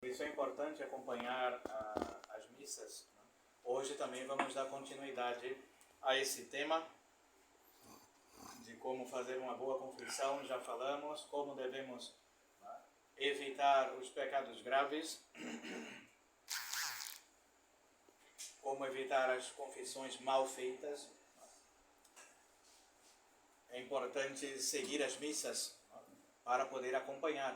isso é importante acompanhar as missas. Né? Hoje também vamos dar continuidade a esse tema de como fazer uma boa confissão. Já falamos como devemos, né, evitar os pecados graves, como evitar as confissões mal feitas. É importante seguir as missas, né, para poder acompanhar.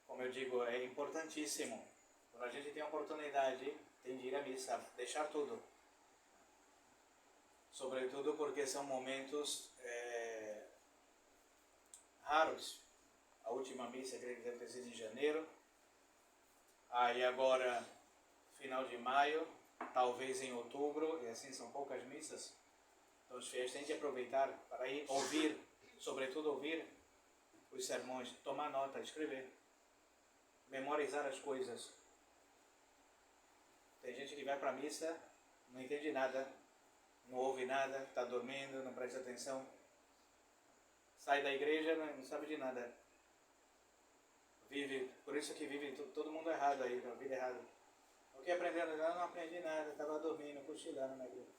Como eu digo, é importantíssimo. Quando a gente tem a oportunidade, tem de ir à missa, deixar tudo. Sobretudo porque são momentos raros. A última missa, creio que deve ter sido em janeiro. Aí agora, final de maio, talvez em outubro, e assim são poucas missas. Então os fiéis têm de aproveitar para ir ouvir, sobretudo ouvir os sermões, tomar nota, escrever, memorizar as coisas. Tem gente que vai para a missa, não entende nada, não ouve nada, está dormindo, não presta atenção. Sai da igreja, não sabe de nada. Vive, por isso que vive todo mundo errado aí, a vida errada. O que aprendendo? Não aprendi nada, estava dormindo, cochilando na igreja.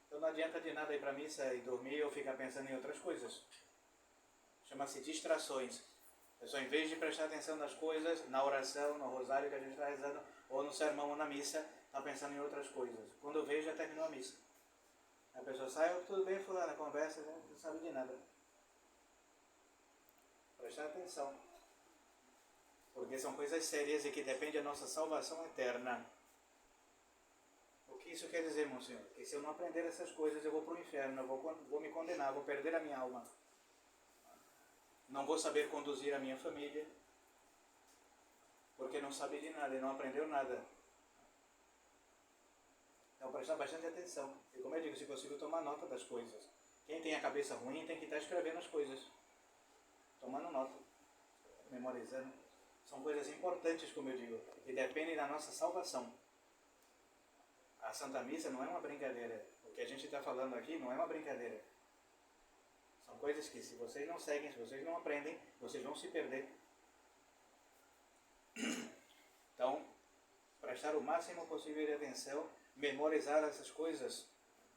Então não adianta de nada ir para a missa e dormir ou ficar pensando em outras coisas. Chama-se distrações. A pessoa, em vez de prestar atenção nas coisas, na oração, no rosário que a gente está rezando, ou no sermão ou na missa, está pensando em outras coisas. Quando eu vejo, já terminou a missa. A pessoa sai, tudo bem, fulana, conversa, não sabe de nada. Prestar atenção. Porque são coisas sérias e que dependem da nossa salvação eterna. O que isso quer dizer, Monsenhor? Que se eu não aprender essas coisas, eu vou para o inferno, eu vou me condenar, vou perder a minha alma. Não vou saber conduzir a minha família, porque não sabe de nada e não aprendeu nada. Então, prestar bastante atenção. E como eu digo, se possível, tomar nota das coisas. Quem tem a cabeça ruim tem que estar escrevendo as coisas. Tomando nota. Memorizando. São coisas importantes, como eu digo, e dependem da nossa salvação. A Santa Missa não é uma brincadeira. O que a gente está falando aqui não é uma brincadeira. São coisas que, se vocês não seguem, se vocês não aprendem, vocês vão se perder. Então, prestar o máximo possível de atenção, memorizar essas coisas,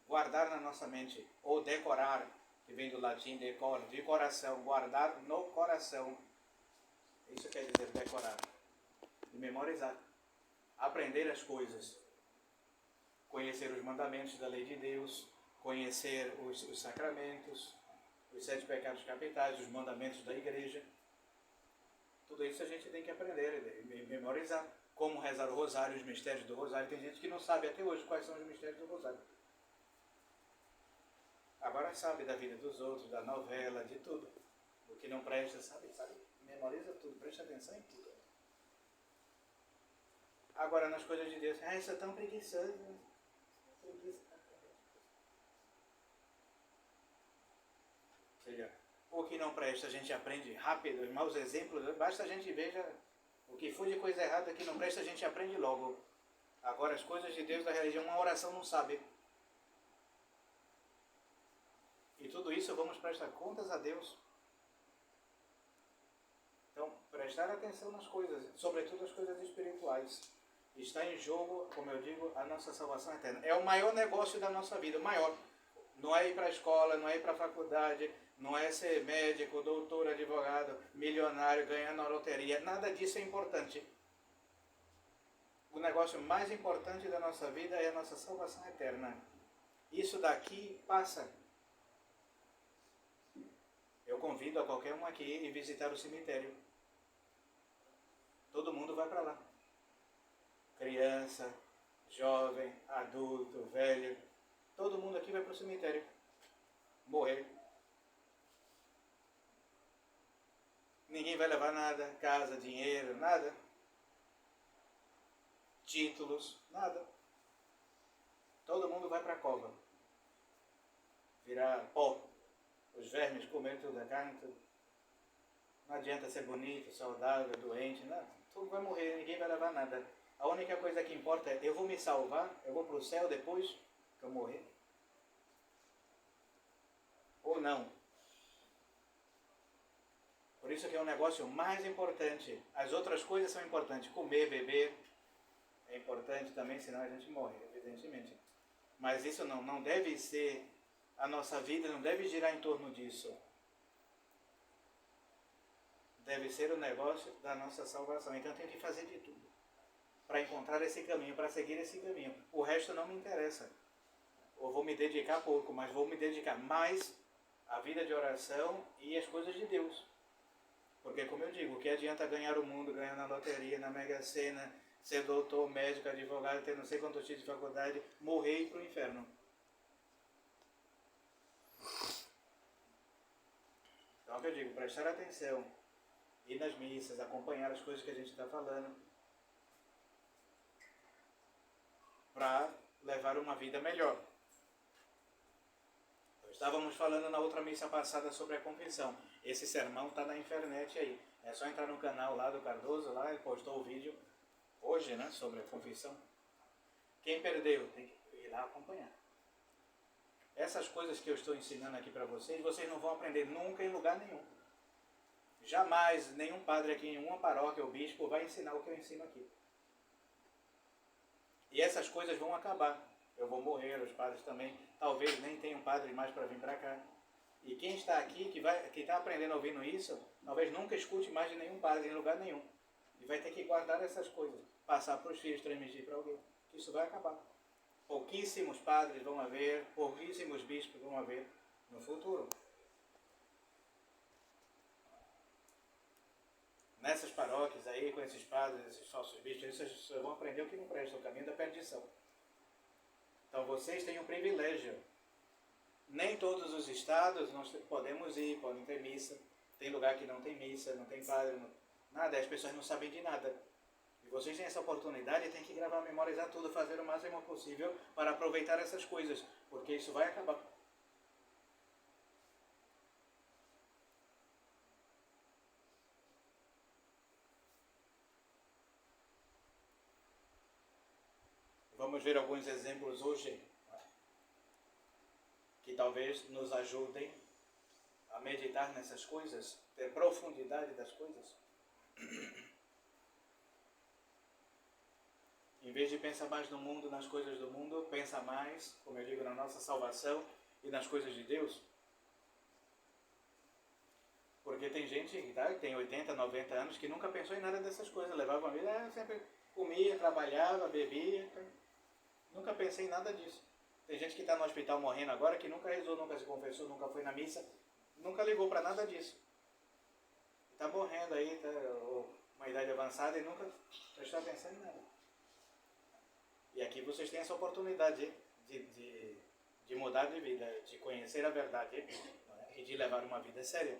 guardar na nossa mente, ou decorar, que vem do latim decor, de coração, guardar no coração. Isso quer dizer decorar. E memorizar. Aprender as coisas. Conhecer os mandamentos da lei de Deus, conhecer os sacramentos, os 7 pecados capitais, os mandamentos da igreja. Tudo isso a gente tem que aprender e memorizar. Como rezar o rosário, os mistérios do rosário. Tem gente que não sabe até hoje quais são os mistérios do rosário. Agora sabe da vida dos outros, da novela, de tudo. O que não presta, sabe? Memoriza tudo, presta atenção em tudo. Agora nas coisas de Deus, isso é tão preguiçoso. Preguiça. Ou seja, o que não presta a gente aprende rápido, os maus exemplos, basta a gente veja o que for de coisa errada que não presta a gente aprende logo. Agora as coisas de Deus da religião, uma oração não sabe. E tudo isso vamos prestar contas a Deus. Então, prestar atenção nas coisas, sobretudo as coisas espirituais. Está em jogo, como eu digo, a nossa salvação eterna. É o maior negócio da nossa vida, o maior. Não é ir para a escola, não é ir para a faculdade, não é ser médico, doutor, advogado, milionário, ganhando a loteria. Nada disso é importante. O negócio mais importante da nossa vida é a nossa salvação eterna. Isso daqui passa. Eu convido a qualquer um aqui ir visitar o cemitério. Todo mundo vai para lá. Criança, jovem, adulto, velho. Todo mundo aqui vai para o cemitério. Morrer. Ninguém vai levar nada. Casa, dinheiro, nada. Títulos, nada. Todo mundo vai para a cova. Virar pó. Os vermes comer toda a carne, tudo. Não adianta ser bonito, saudável, doente, nada. Tudo vai morrer, ninguém vai levar nada. A única coisa que importa é, eu vou me salvar, eu vou para o céu depois que eu morrer? Ou não? Por isso que é o negócio mais importante. As outras coisas são importantes. Comer, beber é importante também, senão a gente morre, evidentemente. Mas isso não deve ser, a nossa vida não deve girar em torno disso. Deve ser o negócio da nossa salvação. Então eu tenho que fazer de tudo para encontrar esse caminho, para seguir esse caminho. O resto não me interessa. Ou vou me dedicar pouco, mas vou me dedicar mais à vida de oração e às coisas de Deus. Porque, como eu digo, o que adianta ganhar o mundo, ganhar na loteria, na Mega Sena, ser doutor, médico, advogado, ter não sei quantos tipos de faculdade, morrer e ir para o inferno. Então, é o que eu digo, prestar atenção, ir nas missas, acompanhar as coisas que a gente está falando, para levar uma vida melhor. Estávamos falando na outra missa passada sobre a confissão. Esse sermão está na internet aí. É só entrar no canal lá do Cardoso, lá ele postou o vídeo hoje, né, sobre a confissão. Quem perdeu tem que ir lá acompanhar. Essas coisas que eu estou ensinando aqui para vocês não vão aprender nunca em lugar nenhum. Jamais nenhum padre aqui em uma paróquia ou bispo vai ensinar o que eu ensino aqui. E essas coisas vão acabar. Eu vou morrer, os padres também. Talvez nem tenham padre mais para vir para cá. E quem está aqui, que está aprendendo ouvindo isso, talvez nunca escute mais de nenhum padre em lugar nenhum. E vai ter que guardar essas coisas. Passar para os filhos, transmitir para alguém. Isso vai acabar. Pouquíssimos padres vão haver, pouquíssimos bispos vão haver no futuro. Nessas paróquias aí, com esses padres, esses falsos bispos, vocês vão aprender o que não presta, o caminho da perdição. Então vocês têm um privilégio. Nem todos os estados nós podemos ir, podem ter missa. Tem lugar que não tem missa, não tem padre, nada, as pessoas não sabem de nada. E vocês têm essa oportunidade e têm que gravar, memorizar tudo, fazer o máximo possível para aproveitar essas coisas, porque isso vai acabar. Vamos ver alguns exemplos hoje que talvez nos ajudem a meditar nessas coisas, ter profundidade das coisas. Em vez de pensar mais no mundo, nas coisas do mundo, pensa mais, como eu digo, na nossa salvação e nas coisas de Deus. Porque tem gente que tem 80, 90 anos que nunca pensou em nada dessas coisas, levava a vida, sempre comia, trabalhava, bebia, nunca pensei em nada disso. Tem gente que está no hospital morrendo agora que nunca rezou, nunca se confessou, nunca foi na missa, nunca ligou para nada disso. Está morrendo aí, tá, uma idade avançada e nunca prestou atenção em nada. E aqui vocês têm essa oportunidade de mudar de vida, de conhecer a verdade, né, e de levar uma vida séria.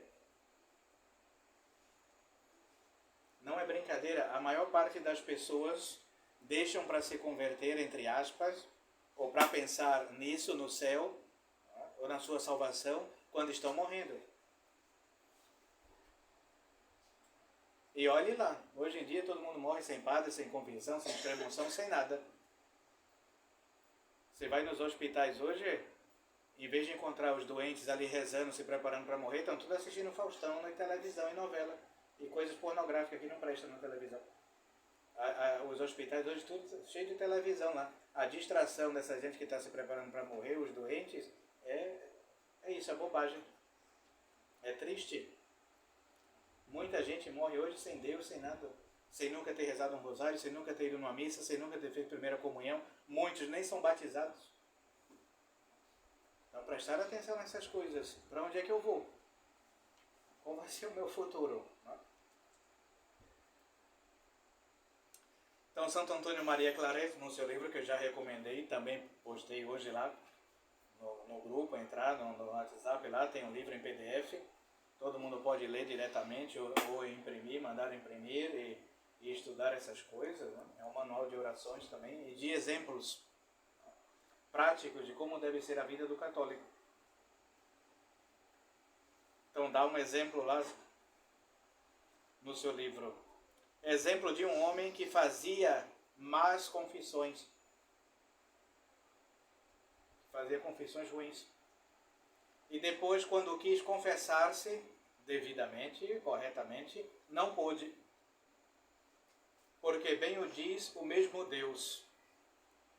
Não é brincadeira, a maior parte das pessoas deixam para se converter, entre aspas, ou para pensar nisso, no céu, ou na sua salvação, quando estão morrendo. E olhe lá, hoje em dia todo mundo morre sem padre, sem confissão, sem extrema-unção, sem nada. Você vai nos hospitais hoje, em vez de encontrar os doentes ali rezando, se preparando para morrer, estão tudo assistindo Faustão na televisão e novela. E coisas pornográficas que não prestam na televisão. Os hospitais hoje tudo cheio de televisão lá. A distração dessa gente que está se preparando para morrer, os doentes, é isso, é bobagem. É triste. Muita gente morre hoje sem Deus, sem nada. Sem nunca ter rezado um rosário, sem nunca ter ido numa missa, sem nunca ter feito primeira comunhão. Muitos nem são batizados. Então prestar atenção nessas coisas. Para onde é que eu vou? Qual vai ser o meu futuro? Então, Santo Antônio Maria Claret, no seu livro que eu já recomendei, também postei hoje lá no grupo, entrar no WhatsApp, lá tem um livro em PDF, todo mundo pode ler diretamente ou imprimir, mandar imprimir e estudar essas coisas, né? É um manual de orações também e de exemplos práticos de como deve ser a vida do católico. Então dá um exemplo lá no seu livro. Exemplo de um homem que fazia más confissões. Fazia confissões ruins. E depois, quando quis confessar-se, devidamente, corretamente, não pôde. Porque bem o diz o mesmo Deus: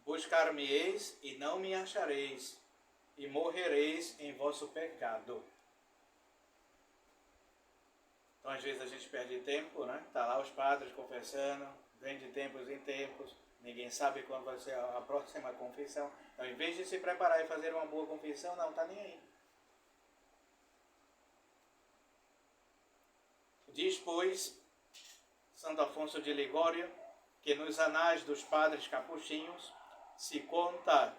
buscar-me-eis e não me achareis, e morrereis em vosso pecado. Então, às vezes a gente perde tempo, né? Tá lá os padres confessando, vem de tempos em tempos, ninguém sabe quando vai ser a próxima confissão. Então, em vez de se preparar e fazer uma boa confissão, não tá nem aí. Diz, pois, Santo Afonso de Ligório, que nos anais dos padres capuchinhos se conta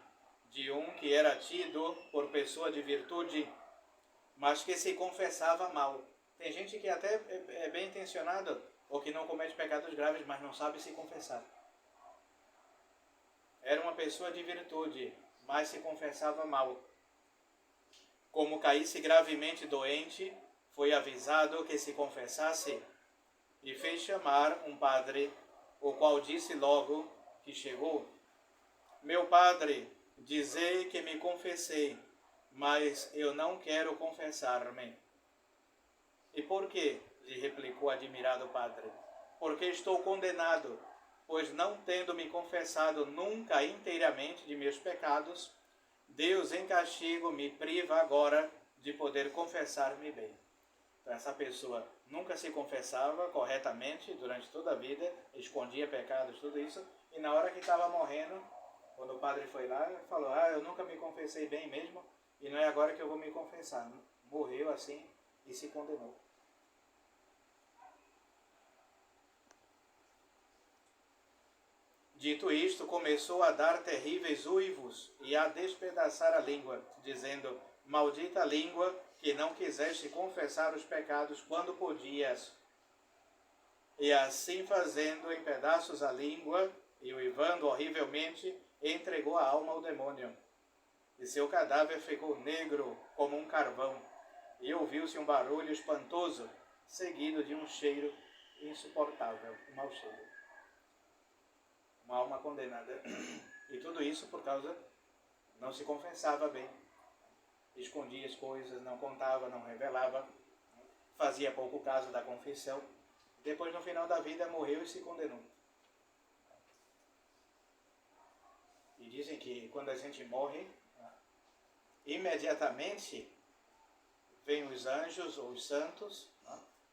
de um que era tido por pessoa de virtude, mas que se confessava mal. Tem gente que até é bem intencionado, ou que não comete pecados graves, mas não sabe se confessar. Era uma pessoa de virtude, mas se confessava mal. Como caísse gravemente doente, foi avisado que se confessasse, e fez chamar um padre, o qual disse logo que chegou: meu padre, dizei que me confessei, mas eu não quero confessar-me. E por quê? Lhe replicou o admirado padre. Porque estou condenado, pois não tendo me confessado nunca inteiramente de meus pecados, Deus em castigo me priva agora de poder confessar-me bem. Então essa pessoa nunca se confessava corretamente durante toda a vida, escondia pecados, tudo isso, e na hora que estava morrendo, quando o padre foi lá, ele falou: eu nunca me confessei bem mesmo, e não é agora que eu vou me confessar. Morreu assim e se condenou. Dito isto, começou a dar terríveis uivos e a despedaçar a língua, dizendo: maldita língua, que não quiseste confessar os pecados quando podias. E assim fazendo em pedaços a língua, e uivando horrivelmente, entregou a alma ao demônio. E seu cadáver ficou negro como um carvão, e ouviu-se um barulho espantoso, seguido de um cheiro insuportável, um mau cheiro. Uma alma condenada. E tudo isso por causa, não se confessava bem. Escondia as coisas, não contava, não revelava, fazia pouco caso da confissão. Depois, no final da vida, morreu e se condenou. E dizem que quando a gente morre, imediatamente vêm os anjos ou os santos,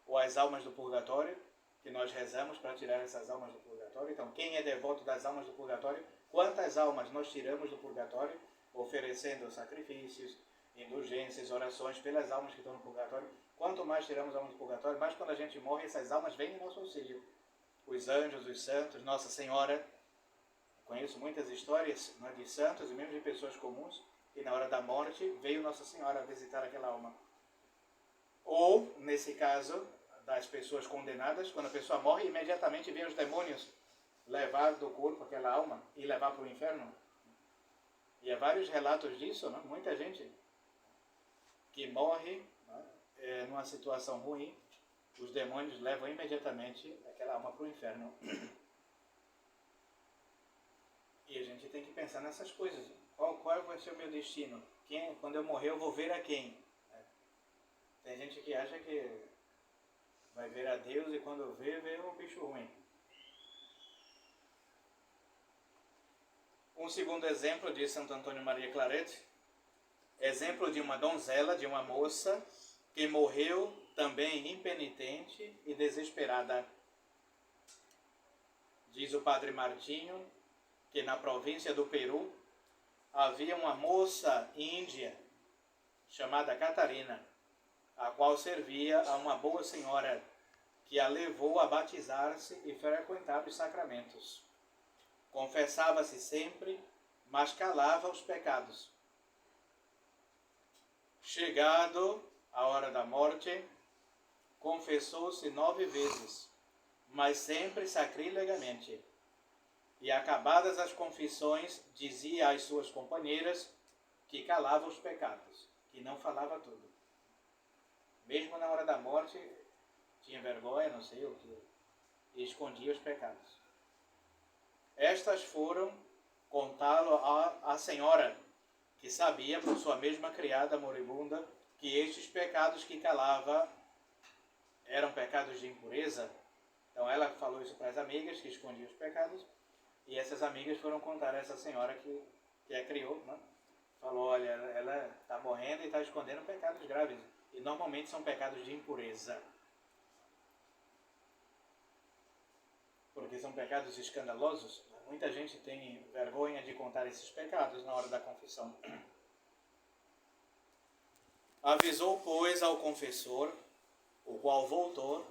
ou as almas do purgatório, que nós rezamos para tirar essas almas do purgatório. Então, quem é devoto das almas do purgatório, quantas almas nós tiramos do purgatório, oferecendo sacrifícios, indulgências, orações pelas almas que estão no purgatório. Quanto mais tiramos almas do purgatório, mais quando a gente morre, essas almas vêm em nosso auxílio. Os anjos, os santos, Nossa Senhora. Conheço muitas histórias de santos e mesmo de pessoas comuns, que na hora da morte veio Nossa Senhora visitar aquela alma. Ou, nesse caso, das pessoas condenadas, quando a pessoa morre, imediatamente vem os demônios levar do corpo aquela alma e levar para o inferno. E há vários relatos disso, né? Muita gente que morre, né, numa situação ruim, os demônios levam imediatamente aquela alma para o inferno. E a gente tem que pensar nessas coisas. Qual vai ser o meu destino? Quando eu morrer, eu vou ver a quem? Tem gente que acha que vai ver a Deus e quando vê um bicho ruim. Um segundo exemplo de Santo Antônio Maria Claret, exemplo de uma donzela, de uma moça, que morreu também impenitente e desesperada. Diz o padre Martinho que na província do Peru havia uma moça índia chamada Catarina, a qual servia a uma boa senhora que a levou a batizar-se e frequentar os sacramentos. Confessava-se sempre, mas calava os pecados. Chegado a hora da morte, confessou-se 9 vezes, mas sempre sacrilegamente. E acabadas as confissões, dizia às suas companheiras que calava os pecados, que não falava tudo. Mesmo na hora da morte, tinha vergonha, não sei o que, e escondia os pecados. Estas foram contá-lo à senhora, que sabia por sua mesma criada moribunda que estes pecados que calava eram pecados de impureza. Então ela falou isso para as amigas que escondiam os pecados, e essas amigas foram contar a essa senhora que a criou, né? Falou, olha, ela está morrendo e está escondendo pecados graves, e normalmente são pecados de impureza, porque são pecados escandalosos. Muita gente tem vergonha de contar esses pecados na hora da confissão. Avisou, pois, ao confessor, o qual voltou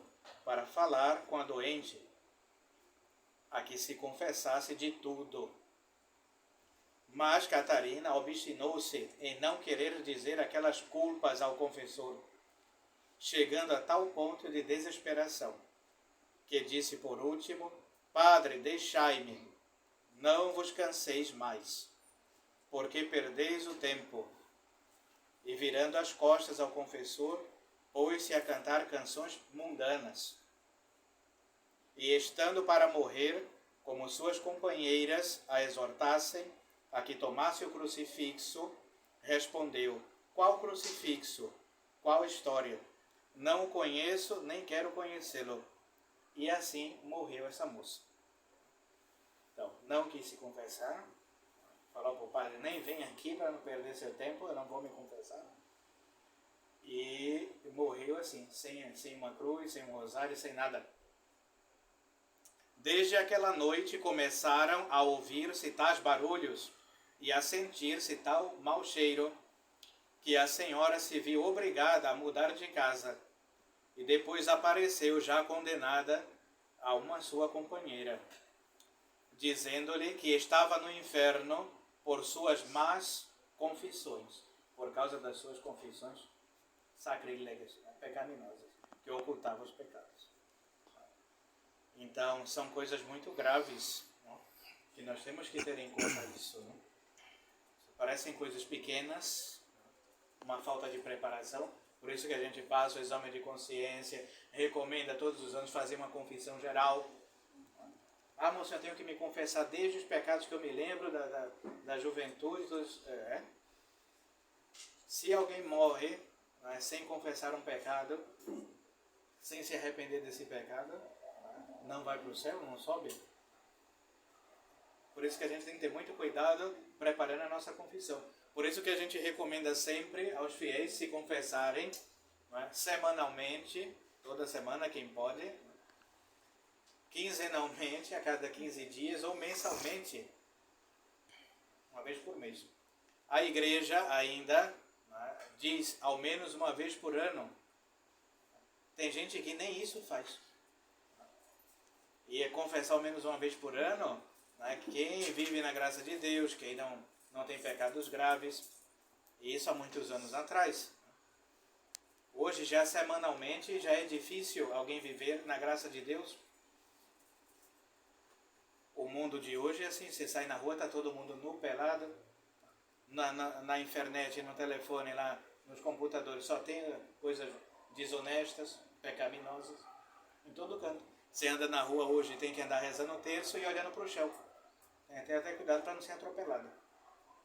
para falar com a doente, a que se confessasse de tudo. Mas Catarina obstinou-se em não querer dizer aquelas culpas ao confessor, chegando a tal ponto de desesperação, que disse por último, Padre, deixai-me, não vos canseis mais, porque perdeis o tempo. E virando as costas ao confessor, pôs-se a cantar canções mundanas. E estando para morrer, como suas companheiras a exortassem a que tomasse o crucifixo, respondeu, qual crucifixo? Qual história? Não o conheço, nem quero conhecê-lo. E assim morreu essa moça. Então, não quis se confessar, falou para o padre, nem vem aqui para não perder seu tempo, eu não vou me confessar. E morreu assim, sem uma cruz, sem um rosário, sem nada. Desde aquela noite começaram a ouvir-se tais barulhos e a sentir-se tal mau cheiro, que a senhora se viu obrigada a mudar de casa, e depois apareceu já condenada a uma sua companheira, dizendo-lhe que estava no inferno por suas más confissões, por causa das suas confissões sacrílegas, pecaminosas, que ocultavam os pecados. Então, são coisas muito graves, não? Que nós temos que ter em conta isso. Não? Parecem coisas pequenas, uma falta de preparação, por isso que a gente passa o exame de consciência, recomenda todos os anos fazer uma confissão geral. Ah, moço, eu tenho que me confessar desde os pecados que eu me lembro da juventude. Se alguém morre, né, sem confessar um pecado, sem se arrepender desse pecado, não vai para o céu, não sobe. Por isso que a gente tem que ter muito cuidado preparando a nossa confissão. Por isso que a gente recomenda sempre aos fiéis se confessarem, né, semanalmente, toda semana quem pode, quinzenalmente, a cada 15 dias, ou mensalmente, uma vez por mês. A igreja ainda, né, diz ao menos uma vez por ano. Tem gente que nem isso faz. E é confessar ao menos uma vez por ano, né, quem vive na graça de Deus, quem não tem pecados graves, e isso há muitos anos atrás. Hoje, já semanalmente, já é difícil alguém viver na graça de Deus. O mundo de hoje é assim, você sai na rua, está todo mundo nu, pelado, na internet, no telefone, lá nos computadores, só tem coisas desonestas, pecaminosas, em todo canto. Você anda na rua hoje, tem que andar rezando o terço e olhando para o chão. Tem que ter até cuidado para não ser atropelado.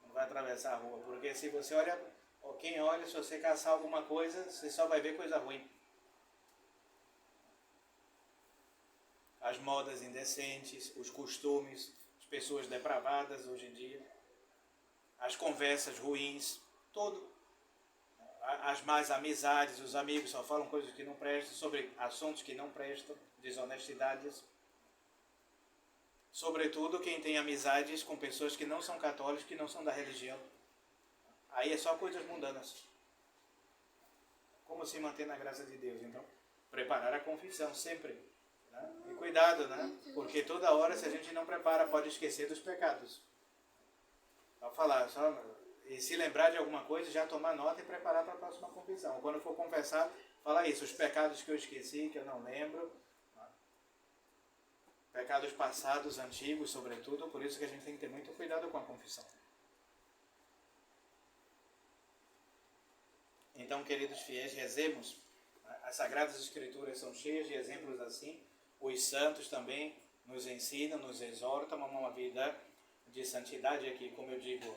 Não vai atravessar a rua, porque se você olha, ou quem olha, se você caçar alguma coisa, você só vai ver coisa ruim. As modas indecentes, os costumes, as pessoas depravadas hoje em dia, as conversas ruins, tudo. As más amizades, os amigos só falam coisas que não prestam, sobre assuntos que não prestam, desonestidades. Sobretudo quem tem amizades com pessoas que não são católicos, que não são da religião. Aí é só coisas mundanas. Como se manter na graça de Deus? Então, preparar a confissão sempre. Né? E cuidado, né? Porque toda hora, se a gente não prepara, pode esquecer dos pecados. Só falar, e se lembrar de alguma coisa, já tomar nota e preparar para a próxima confissão. Quando for confessar, falar isso, os pecados que eu esqueci, que eu não lembro. Pecados passados, antigos, sobretudo, por isso que a gente tem que ter muito cuidado com a confissão. Então, queridos fiéis, rezemos. As Sagradas Escrituras são cheias de exemplos assim. Os santos também nos ensinam, nos exortam a uma vida de santidade aqui, como eu digo.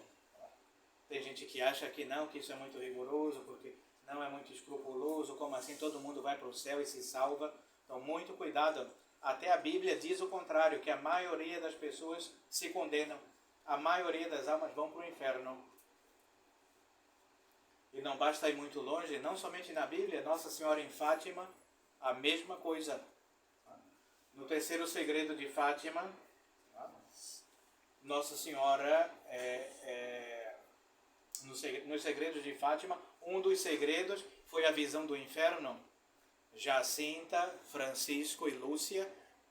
Tem gente que acha que não, que isso é muito rigoroso, porque não é muito escrupuloso, como assim todo mundo vai para o céu e se salva. Então, muito cuidado. Até a Bíblia diz o contrário, que a maioria das pessoas se condenam. A maioria das almas vão para o inferno. E não basta ir muito longe, não somente na Bíblia, Nossa Senhora em Fátima, a mesma coisa. No terceiro segredo de Fátima, Nossa Senhora, nos segredos de Fátima, um dos segredos foi a visão do inferno. Jacinta, Francisco e Lúcia,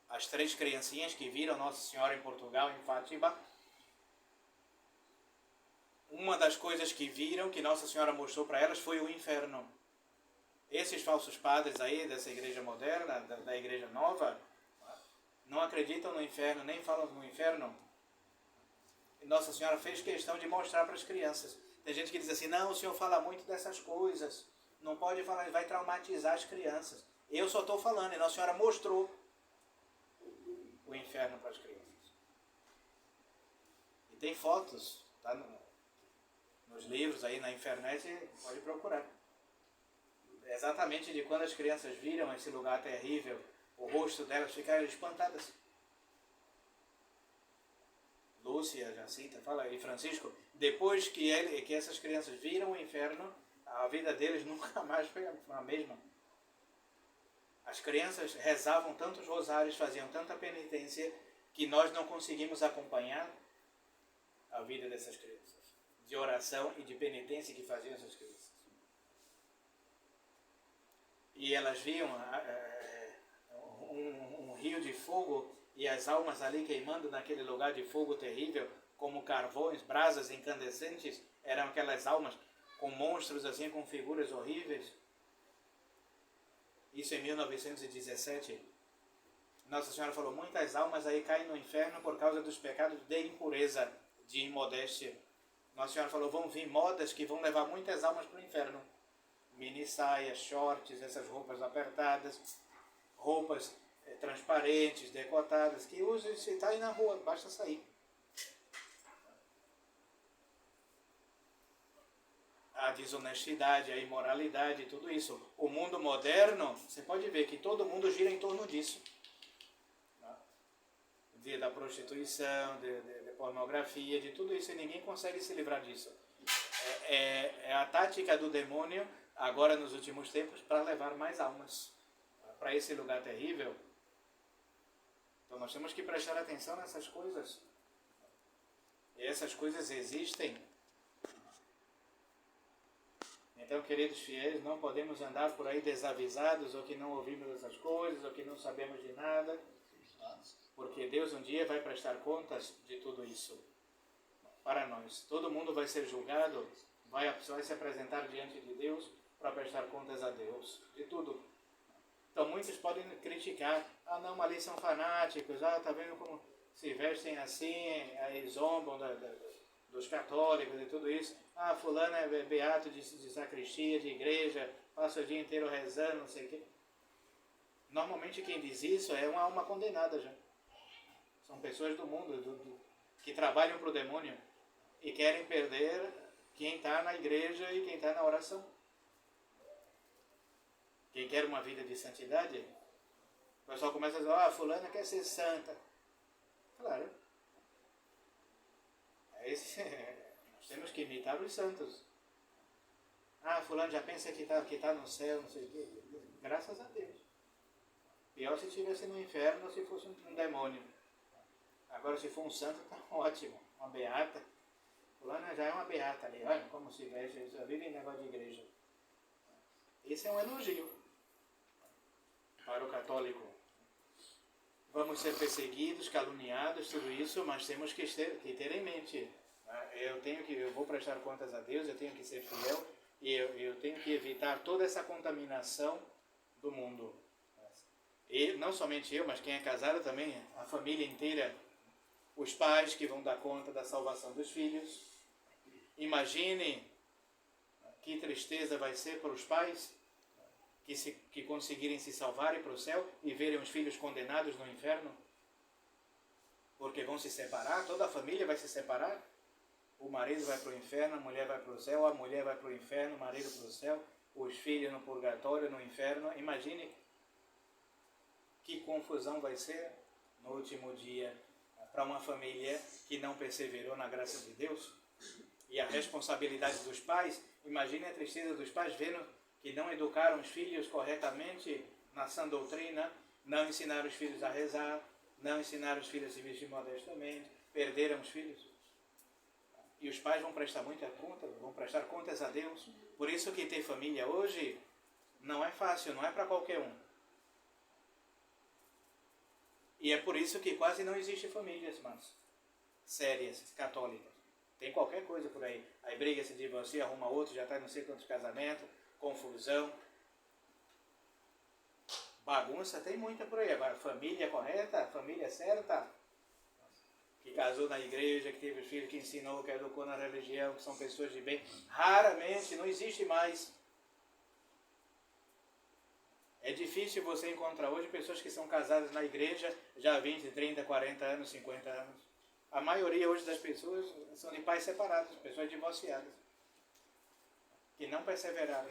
as 3 criancinhas que viram Nossa Senhora em Portugal, em Fátima. Uma das coisas que viram, que Nossa Senhora mostrou para elas, foi o inferno. Esses falsos padres aí, dessa igreja moderna, da igreja nova, não acreditam no inferno, nem falam no inferno. E Nossa Senhora fez questão de mostrar para as crianças. Tem gente que diz assim, não, o Senhor fala muito dessas coisas, não pode falar, vai traumatizar as crianças. Eu só estou falando, e Nossa Senhora mostrou o inferno para as crianças. E tem fotos, tá nos livros aí na internet, pode procurar. Exatamente de quando as crianças viram esse lugar terrível, o rosto delas ficaram espantadas. Lúcia, Jacinta, fala aí, Francisco, depois que essas crianças viram o inferno, a vida deles nunca mais foi a mesma. As crianças rezavam tantos rosários, faziam tanta penitência, que nós não conseguimos acompanhar a vida dessas crianças, de oração e de penitência que faziam essas crianças. E elas viam um rio de fogo e as almas ali queimando naquele lugar de fogo terrível, como carvões, brasas incandescentes, eram aquelas almas com monstros assim, com figuras horríveis. Isso em 1917. Nossa Senhora falou, muitas almas aí caem no inferno por causa dos pecados de impureza, de imodéstia. Nossa Senhora falou, vão vir modas que vão levar muitas almas para o inferno. Mini saias, shorts, essas roupas apertadas, roupas transparentes, decotadas, que usa se está aí na rua, basta sair. A desonestidade, a imoralidade, tudo isso. O mundo moderno, você pode ver que todo mundo gira em torno disso. Da prostituição, de pornografia, de tudo isso, e ninguém consegue se livrar disso. É a tática do demônio, agora nos últimos tempos, para levar mais almas para esse lugar terrível. Então nós temos que prestar atenção nessas coisas. E essas coisas existem. Então, queridos fiéis, não podemos andar por aí desavisados, ou que não ouvimos essas coisas, ou que não sabemos de nada, porque Deus um dia vai prestar contas de tudo isso para nós. Todo mundo vai ser julgado, vai se apresentar diante de Deus para prestar contas a Deus, de tudo. Então, muitos podem criticar, não, mas ali são fanáticos, tá vendo como se vestem assim, aí zombam dos católicos e tudo isso. Fulano é beato de sacristia, de igreja, passa o dia inteiro rezando, não sei o quê. Normalmente quem diz isso é uma alma condenada já. São pessoas do mundo, que trabalham para o demônio e querem perder quem está na igreja e quem está na oração. Quem quer uma vida de santidade, o pessoal começa a dizer, fulana quer ser santa. Claro. Nós temos que imitar os santos. Fulano já pensa que tá no céu, não sei o quê. Graças a Deus. Pior se estivesse no inferno ou se fosse um demônio. Agora, se for um santo, tá ótimo. Uma beata. Fulana já é uma beata ali. Olha como se veste, já vive em negócio de igreja. Esse é um elogio para o católico. Vamos ser perseguidos, caluniados, tudo isso, mas temos que ter em mente. Eu vou prestar contas a Deus, eu tenho que ser fiel e eu tenho que evitar toda essa contaminação do mundo. E não somente eu, mas quem é casado também, a família inteira, os pais que vão dar conta da salvação dos filhos. Imagine que tristeza vai ser para os pais que conseguirem se salvarem para o céu e verem os filhos condenados no inferno, porque vão se separar, toda a família vai se separar. O marido vai para o inferno, a mulher vai para o céu, a mulher vai para o inferno, o marido para o céu. os filhos no purgatório, no inferno. Imagine que confusão vai ser no último dia para uma família que não perseverou na graça de Deus. E a responsabilidade dos pais, imagine a tristeza dos pais vendo que não educaram os filhos corretamente na sã doutrina, não ensinaram os filhos a rezar, não ensinaram os filhos a se vestir modestamente, perderam os filhos. E os pais vão prestar muita conta, vão prestar contas a Deus. Por isso que ter família hoje não é fácil, não é para qualquer um. E é por isso que quase não existe famílias, irmãos, sérias, católicas. Tem qualquer coisa por aí. Aí briga, se divorcia, arruma outro, já está não sei quantos casamentos, confusão. Bagunça tem muita por aí. Agora, família correta, família certa, que casou na igreja, que teve os filhos, que ensinou, que educou na religião, que são pessoas de bem, raramente, não existe mais. É difícil você encontrar hoje pessoas que são casadas na igreja já há 20, 30, 40 anos, 50 anos. A maioria hoje das pessoas são de pais separados, pessoas divorciadas, que não perseveraram.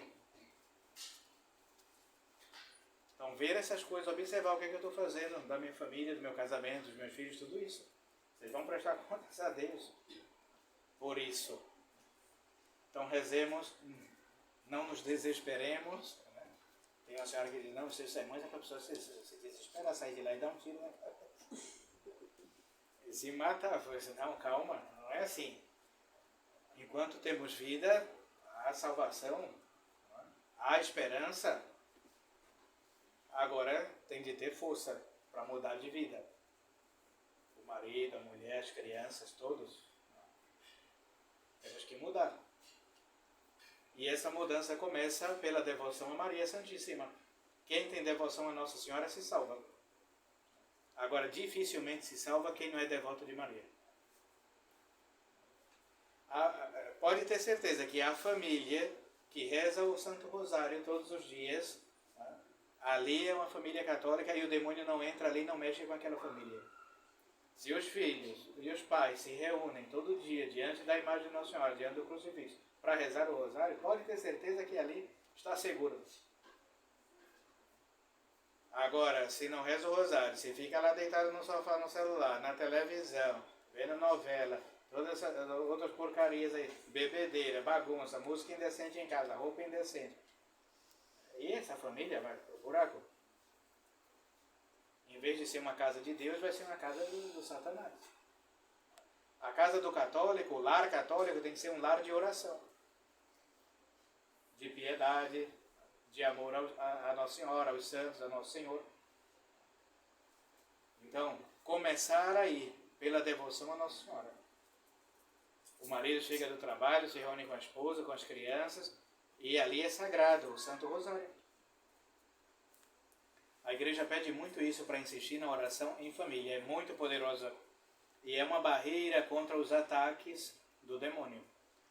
Então, ver essas coisas, observar o que eu estou fazendo da minha família, do meu casamento, dos meus filhos, tudo isso. Vocês vão prestar contas a Deus por isso. Então, rezemos, não nos desesperemos. Tem uma senhora que diz, não, seus sermões é para a pessoa se desesperar, sair de lá e dar um tiro. E se mata, não, calma, não é assim. Enquanto temos vida, há salvação, há esperança. Agora tem de ter força para mudar de vida. O marido, a mulher, as crianças, todos. Temos que mudar. E essa mudança começa pela devoção a Maria Santíssima. Quem tem devoção a Nossa Senhora se salva. Agora, dificilmente se salva quem não é devoto de Maria. Pode ter certeza que a família que reza o Santo Rosário todos os dias, ali é uma família católica e o demônio não entra ali e não mexe com aquela família. Se os filhos e os pais se reúnem todo dia diante da imagem de Nossa Senhora, diante do crucifixo, para rezar o rosário, pode ter certeza que ali está seguro. Agora, se não reza o rosário, se fica lá deitado no sofá, no celular, na televisão, vendo novela, todas essas outras porcarias aí, bebedeira, bagunça, música indecente em casa, roupa indecente, e essa família vai pro buraco. Em vez de ser uma casa de Deus, vai ser uma casa do Satanás. A casa do católico, o lar católico, tem que ser um lar de oração, de piedade, de amor a Nossa Senhora, aos santos, a Nosso Senhor. Então, começar aí, pela devoção a Nossa Senhora. O marido chega do trabalho, se reúne com a esposa, com as crianças, e ali é sagrado, o Santo Rosário. A igreja pede muito isso para insistir na oração em família, é muito poderosa. E é uma barreira contra os ataques do demônio.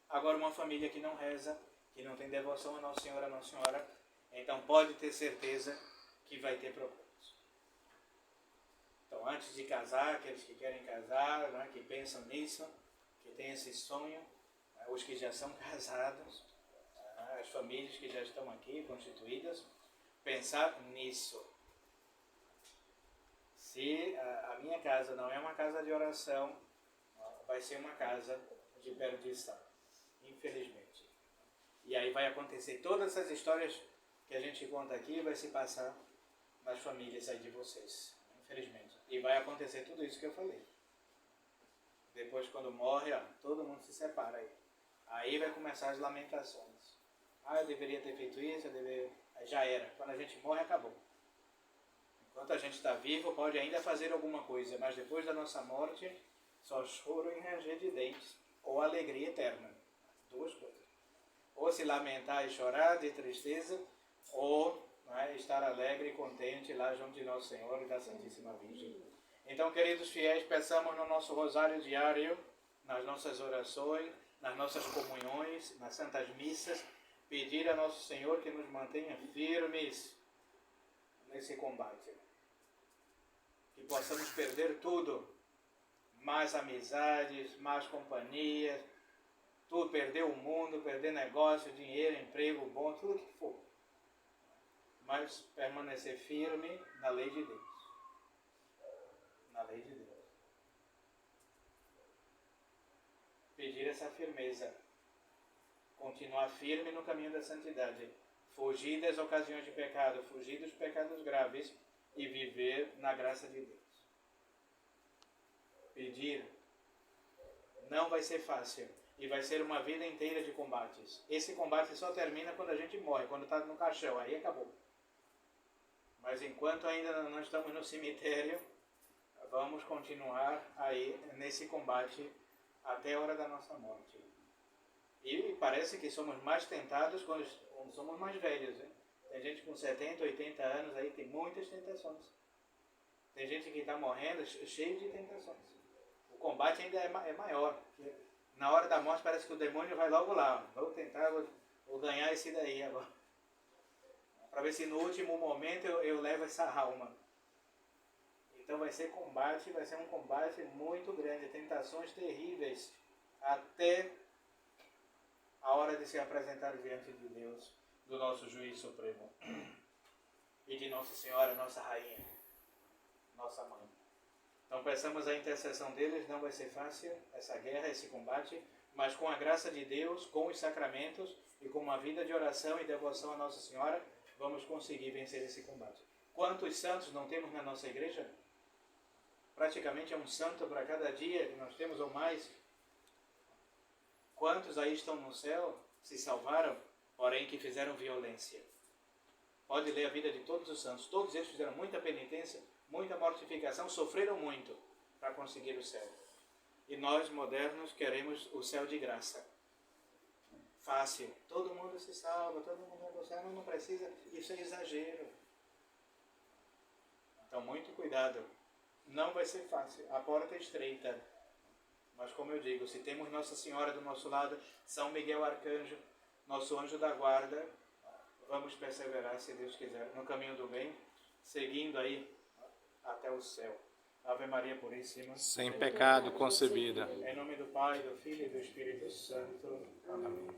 Agora, uma família que não reza, que não tem devoção a Nossa Senhora, então pode ter certeza que vai ter problemas. Então, antes de casar, aqueles que querem casar, né, que pensam nisso, que têm esse sonho, os que já são casados, as famílias que já estão aqui constituídas, pensar nisso. Se a minha casa não é uma casa de oração, vai ser uma casa de perdição, infelizmente. E aí vai acontecer todas essas histórias que a gente conta aqui, vai se passar nas famílias aí de vocês, infelizmente. E vai acontecer tudo isso que eu falei. Depois, quando morre, todo mundo se separa aí. Aí vai começar as lamentações. Eu deveria ter feito isso, já era. Quando a gente morre, acabou. Enquanto a gente está vivo, pode ainda fazer alguma coisa, mas depois da nossa morte, só choro e ranger de dentes, ou alegria eterna. Duas coisas. Ou se lamentar e chorar de tristeza, ou estar alegre e contente lá junto de Nosso Senhor e da Santíssima Virgem. Então, queridos fiéis, peçamos no nosso rosário diário, nas nossas orações, nas nossas comunhões, nas santas missas, pedir a Nosso Senhor que nos mantenha firmes nesse combate. Que possamos perder tudo, mais amizades, mais companhias, tudo, perder o mundo, perder negócio, dinheiro, emprego bom, tudo que for. Mas permanecer firme na lei de Deus. Na lei de Deus. Pedir essa firmeza. Continuar firme no caminho da santidade. Fugir das ocasiões de pecado, fugir dos pecados graves e viver na graça de Deus. Pedir não vai ser fácil e vai ser uma vida inteira de combates. Esse combate só termina quando a gente morre, quando está no caixão, aí acabou. Mas enquanto ainda não estamos no cemitério, vamos continuar aí nesse combate até a hora da nossa morte. E parece que somos mais tentados quando somos mais velhos. Hein? Tem gente com 70, 80 anos aí, tem muitas tentações. Tem gente que está morrendo cheio de tentações. O combate ainda é maior. Na hora da morte parece que o demônio vai logo lá. Vou tentar, vou ganhar esse daí agora. Para ver se no último momento eu levo essa alma. Então vai ser combate, vai ser um combate muito grande. Tentações terríveis. Até a hora de se apresentar diante de Deus, do nosso Juiz Supremo. E de Nossa Senhora, nossa Rainha, nossa Mãe. Então peçamos a intercessão deles, não vai ser fácil essa guerra, esse combate, mas com a graça de Deus, com os sacramentos e com uma vida de oração e devoção a Nossa Senhora, vamos conseguir vencer esse combate. Quantos santos não temos na nossa igreja? Praticamente é um santo para cada dia que nós temos ou mais. Quantos aí estão no céu, se salvaram, porém que fizeram violência? Pode ler a vida de todos os santos. Todos eles fizeram muita penitência, muita mortificação, sofreram muito para conseguir o céu. E nós, modernos, queremos o céu de graça. Fácil. Todo mundo se salva, todo mundo vai gostar, não precisa. Isso é exagero. Então, muito cuidado. Não vai ser fácil. A porta é estreita. Mas como eu digo, se temos Nossa Senhora do nosso lado, São Miguel Arcanjo, nosso anjo da guarda, vamos perseverar, se Deus quiser, no caminho do bem, seguindo aí até o céu. Ave Maria Puríssima, sem pecado concebida. Em nome do Pai, do Filho e do Espírito Santo. Amém.